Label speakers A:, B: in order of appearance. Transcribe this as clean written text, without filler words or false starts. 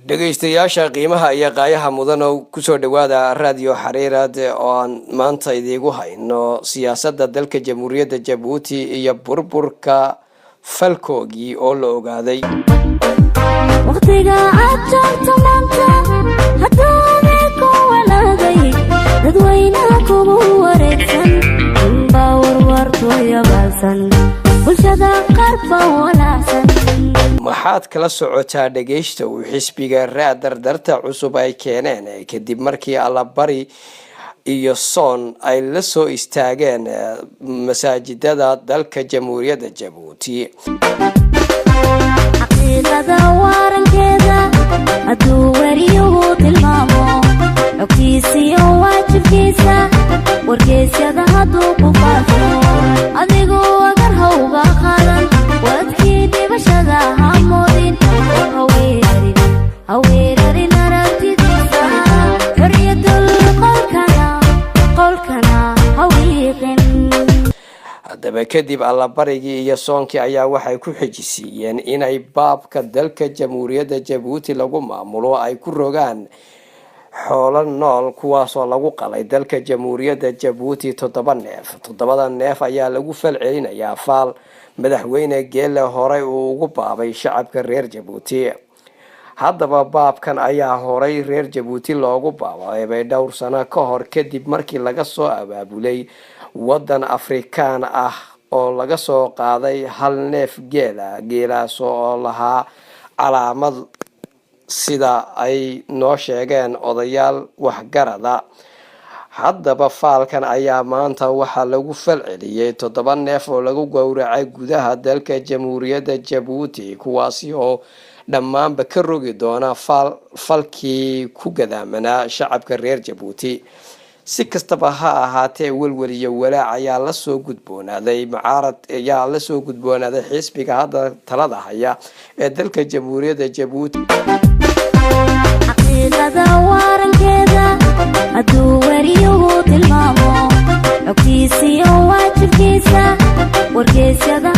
A: dhageystayaasha qiimaha iyo qaayaha mudan oo ku soo dhawaada raadiyo xariirad oo aan maanta idigu hayno siyaasadda dalka Jamhuuriyadda Jabuuti iyo burburka falkoogii oo la ogaaday
B: waqtiga aad joogto maanta haddii ku walaaday dadweynaha kugu wareegsan baa warwartooya baasan bulshada qarba walaacsan maxaad kala socotaa dhageysta uu xisbiga raadardarta cusub ay keeneen kadib markii Allabari iyo Soon ay la soo istaageen masaajidada dalka Jamhuuriyadda Jabuuti aqeedada warankeeda haduu wariyuhu tilmaamo xogtiisa waajibkiisa wargeysyada haduu ku faafo adigoo agar hawga qaadan wadkii dhibashada hamoodin haweerarin aragtidiisa xorriyadul qolkana hawiiqin haddaba kadib Allabarigii iyo Soonkii ayaa waxay ku xijisiiyeen inay baabka dalka Jamhuuriyadda Jabuuti lagu maamulo ay ku rogaan xoolo nool kuwaasoo lagu qalay dalka Jamhuuriyadda Jabuuti 7 neef. 7 neef ayaa lagu falcelinayaa faal madaxweyne Geele horay uu ugu baabay shacabka reer Jabuuti. haddaba baabkan ayaa horay reer Jabuuti loogu baabay dhowr sano ka hor kadib markii laga soo abaabulay wadan Afrikaan ah oo laga soo qaaday hal neef geelaas oo lahaa calaamad sida ay noo sheegeen odayaal waxgarada. haddaba faalkan ayaa maanta waxaa lagu falceliyay 7 neef oo lagu gowracay gudaha dalka Jamhuuriyadda Jabuuti kuwaasi oo dhammaanba ka rogi doona falkii ku gadaamanaa shacabka reer Jabuuti. si kastaba ha ahaatee walwaliyo walaac ayaa la soo gudboonaaday mucaarad ayaa la soo gudboonaaday xisbiga hadda talada haya ee dalka Jamhuuriyadda Jabuuti aqeedada warankeeda haduu wariyuhu tilmaamo xogtiisa waajibkiisa wargeysyada